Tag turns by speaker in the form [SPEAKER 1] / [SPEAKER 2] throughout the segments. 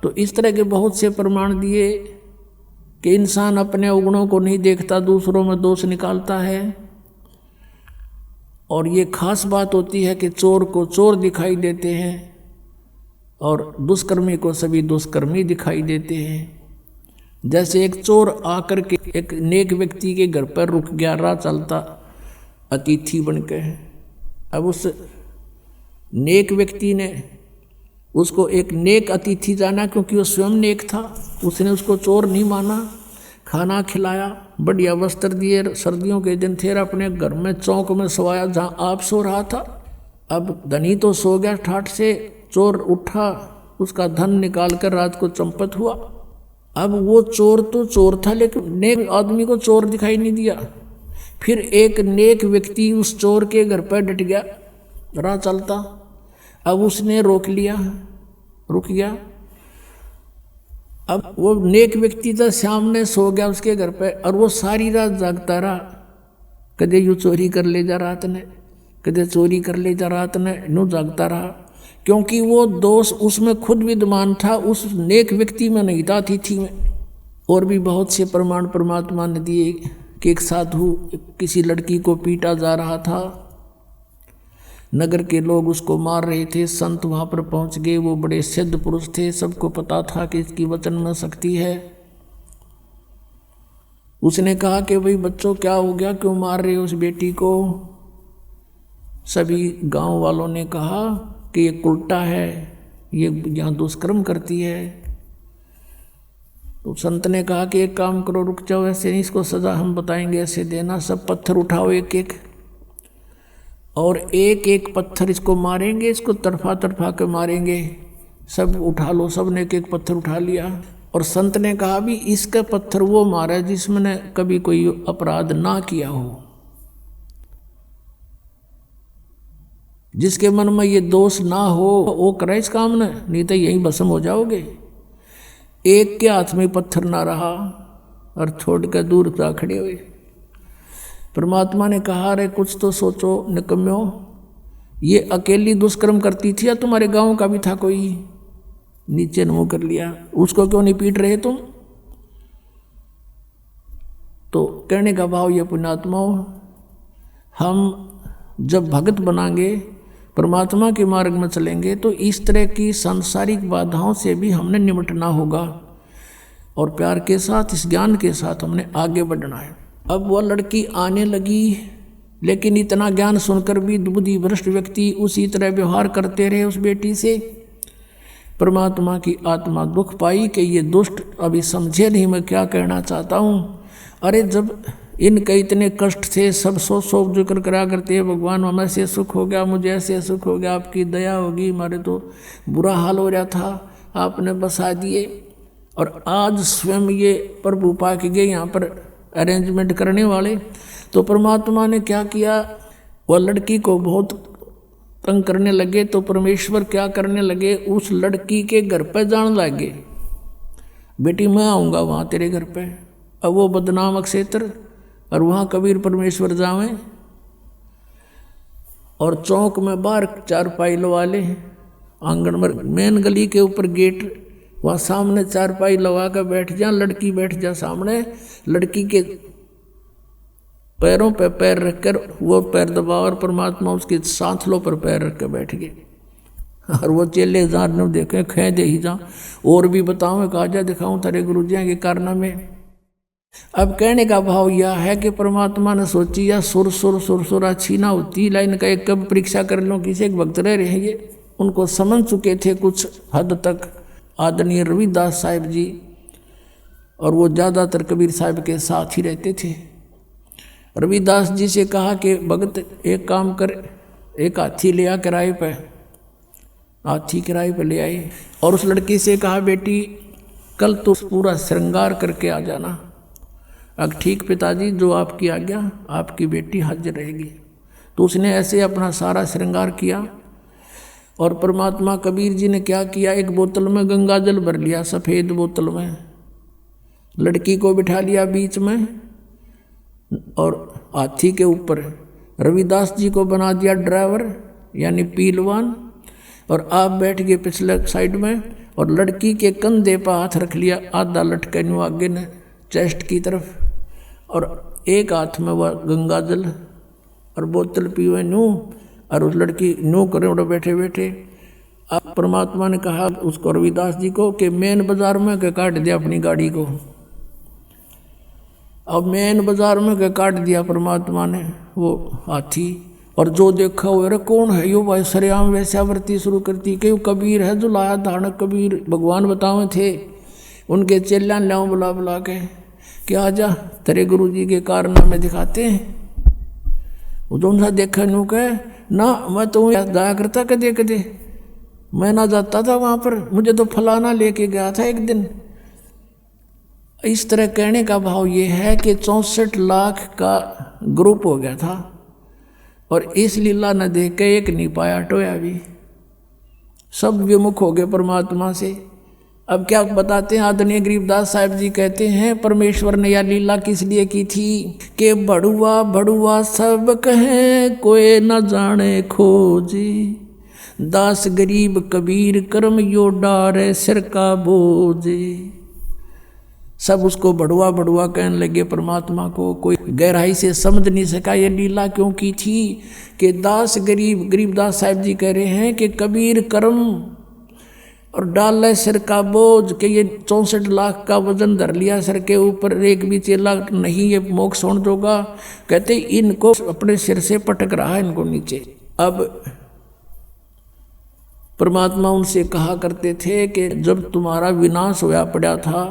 [SPEAKER 1] तो इस तरह के बहुत से प्रमाण दिए कि इंसान अपने अवगुणों को नहीं देखता, दूसरों में दोष निकालता है। और ये खास बात होती है कि चोर को चोर दिखाई देते हैं और दुष्कर्मी को सभी दुष्कर्मी दिखाई देते हैं। जैसे एक चोर आकर के एक नेक व्यक्ति के घर पर रुक गया, राह चलता अतिथि बनकर। अब उस नेक व्यक्ति ने उसको एक नेक अतिथि जाना, क्योंकि वो स्वयं नेक था। उसने उसको चोर नहीं माना, खाना खिलाया, बढ़िया वस्त्र दिए, सर्दियों के दिन थे, अपने घर में चौक में सोया जहाँ आप सो रहा था। अब धनी तो सो गया ठाठ से, चोर उठा, उसका धन निकाल कर रात को चंपत हुआ। अब वो चोर तो चोर था, लेकिन नेक आदमी को चोर दिखाई नहीं दिया। फिर एक नेक व्यक्ति उस चोर के घर पर डट गया, राह चलता। अब उसने रोक लिया, रुक गया। अब वो नेक व्यक्ति था, सामने सो गया उसके घर पे, और वो सारी रात जागता रहा। कदे यूँ चोरी कर ले जा रात ने, कदे चोरी कर ले जा रात ने, यूँ जागता रहा, क्योंकि वो दोष उसमें खुद विद्यमान था, उस नेक व्यक्ति में नहीं था, अतिथि में। और भी बहुत से प्रमाण परमात्मा ने दिए कि एक साधु किसी लड़की को पीटा जा रहा था, नगर के लोग उसको मार रहे थे, संत वहाँ पर पहुँच गए। वो बड़े सिद्ध पुरुष थे, सबको पता था कि इसकी वचन में शक्ति है। उसने कहा कि भाई बच्चों क्या हो गया, क्यों मार रहे हो उस बेटी को? सभी गांव वालों ने कहा कि ये उल्टा है, ये यहाँ दुष्कर्म करती है। तो संत ने कहा कि एक काम करो, रुक जाओ, ऐसे नहीं, इसको सज़ा हम बताएंगे, ऐसे देना। सब पत्थर उठाओ एक एक, और एक एक पत्थर इसको मारेंगे, इसको तरफा तरफा के मारेंगे। सब उठा लो, सब ने एक एक पत्थर उठा लिया। और संत ने कहा भी इसका पत्थर वो मारा जिसमें कभी कोई अपराध ना किया हो, जिसके मन में ये दोष ना हो, वो करे इस काम ने, नहीं तो यहीं भस्म हो जाओगे। एक के हाथ में पत्थर ना रहा और छोड़ कर दूर जा खड़े हुए। परमात्मा ने कहा, अरे कुछ तो सोचो निकम्यो, ये अकेली दुष्कर्म करती थी या तुम्हारे गांव का भी था कोई? नीचे मुंह कर लिया, उसको क्यों नहीं पीट रहे तुम? तो कहने का भाव ये पुण्यात्माओं, हम जब भगत बनाएंगे, परमात्मा के मार्ग में चलेंगे, तो इस तरह की सांसारिक बाधाओं से भी हमने निपटना होगा और प्यार के साथ, इस ज्ञान के साथ हमने आगे बढ़ना है। अब वह लड़की आने लगी, लेकिन इतना ज्ञान सुनकर भी बुद्धि भ्रष्ट व्यक्ति उसी तरह व्यवहार करते रहे उस बेटी से। परमात्मा की आत्मा दुख पाई कि ये दुष्ट अभी समझे नहीं मैं क्या कहना चाहता हूँ। अरे जब इनके इतने कष्ट थे, सब सोच जिक्र करा करते हैं, भगवान हमें ऐसे सुख हो गया, मुझे ऐसे सुख हो गया, आपकी दया होगी, हमारे तो बुरा हाल हो रहा था, आपने बसा दिए। और आज स्वयं ये प्रभु पा के गए यहाँ पर अरेंजमेंट करने वाले। तो परमात्मा ने क्या किया, वह लड़की को बहुत तंग करने लगे। तो परमेश्वर क्या करने लगे, उस लड़की के घर पर जान लगे, बेटी मैं आऊँगा वहाँ तेरे घर पे। अब वो बदनाम क्षेत्र, और वहाँ कबीर परमेश्वर जावें, और चौक में बाहर चारपाई लगा ले, आंगन में मेन गली के ऊपर गेट, वहाँ सामने चारपाई लगा कर बैठ जा, लड़की बैठ जा सामने, लड़की के पैरों पे पैर रखकर वो पैर दबा, और परमात्मा उसके सांथलों पर पैर रख कर बैठ गए। और वो चेले जार ने देखे, खे दे ही जा, और भी बताऊँ, कहा जा दिखाऊँ तेरे गुरु जी के कारनामे। अब कहने का भाव यह है कि परमात्मा ने सोची या सुर अच्छी ना होती, लाइन का एक कब परीक्षा कर लो, किसी एक भक्त रह रहेंगे, उनको समझ चुके थे कुछ हद तक आदरणीय रविदास साहिब जी, और वो ज़्यादातर कबीर साहिब के साथ ही रहते थे। रविदास जी से कहा कि भगत एक काम कर, एक हाथी ले आ किराए पे, हाथी किराए पे ले आए, और उस लड़की से कहा बेटी कल तो पूरा श्रृंगार करके आ जाना। अब ठीक पिताजी, जो आपकी आज्ञा, आपकी बेटी हाजिर रहेगी। तो उसने ऐसे अपना सारा श्रृंगार किया। और परमात्मा कबीर जी ने क्या किया, एक बोतल में गंगा जल भर लिया, सफ़ेद बोतल में, लड़की को बिठा लिया बीच में, और हाथी के ऊपर रविदास जी को बना दिया ड्राइवर यानी पीलवान, और आप बैठ गए पिछले साइड में, और लड़की के कंधे पर हाथ रख लिया, आधा लटके न्यू आगे ने चेस्ट की तरफ, और एक हाथ में वह गंगा जल और बोतल पीवे न्यू, और उस लड़की न्यू करे उड़े बैठे बैठे। अब परमात्मा ने कहा उसको रविदास जी को कि मेन बाजार में के काट दिया अपनी गाड़ी को। अब मेन बाजार में के काट दिया परमात्मा ने वो हाथी, और जो देखा वो अरे कौन है यो भाई, सरेआम वैश्यावृत्ति शुरू करती कि कबीर है जो लाया धानक कबीर, भगवान बतावे थे उनके चेला लाओ बुला बुला के कि आजा तेरे गुरु जी के कारनामे दिखाते हैं। वो जो सा देखा नू कह ना मैं तो जाया करता कदे कदे, मैं ना जाता था वहाँ पर, मुझे तो फलाना लेके गया था एक दिन। इस तरह कहने का भाव ये है कि 64 लाख का ग्रुप हो गया था, और इस लीला न देख के एक नहीं पाया टोया भी, सब विमुख हो गए परमात्मा से। अब क्या बताते हैं आदरणीय गरीबदास साहब जी, कहते हैं परमेश्वर ने यह लीला किस लिए की थी कि बड़ुआ बड़ुआ सब कहें कोई न जाने खोजी, दास गरीब कबीर कर्म यो डारे सिर का बोझे। सब उसको बड़ुआ बड़ुआ कहने लगे परमात्मा को, कोई गहराई से समझ नहीं सका ये लीला क्यों की थी कि दास गरीब, गरीबदास साहब जी कह रहे हैं कि कबीर कर्म और डाल सिर का बोझ, कि ये 64 लाख का वजन धर लिया सिर के ऊपर, एक भी चेला नहीं ये मोक्ष होने दोगा, कहते इनको अपने सिर से पटक रहा है इनको नीचे। अब परमात्मा उनसे कहा करते थे कि जब तुम्हारा विनाश होया पड़ा था,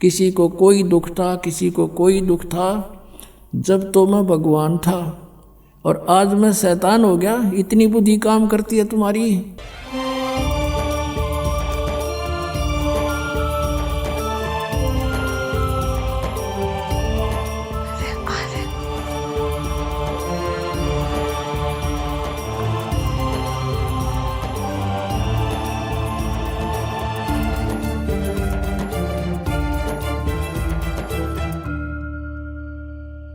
[SPEAKER 1] किसी को कोई दुख था, किसी को कोई दुख था, जब तो मैं भगवान था और आज मैं शैतान हो गया, इतनी बुद्धि काम करती है तुम्हारी।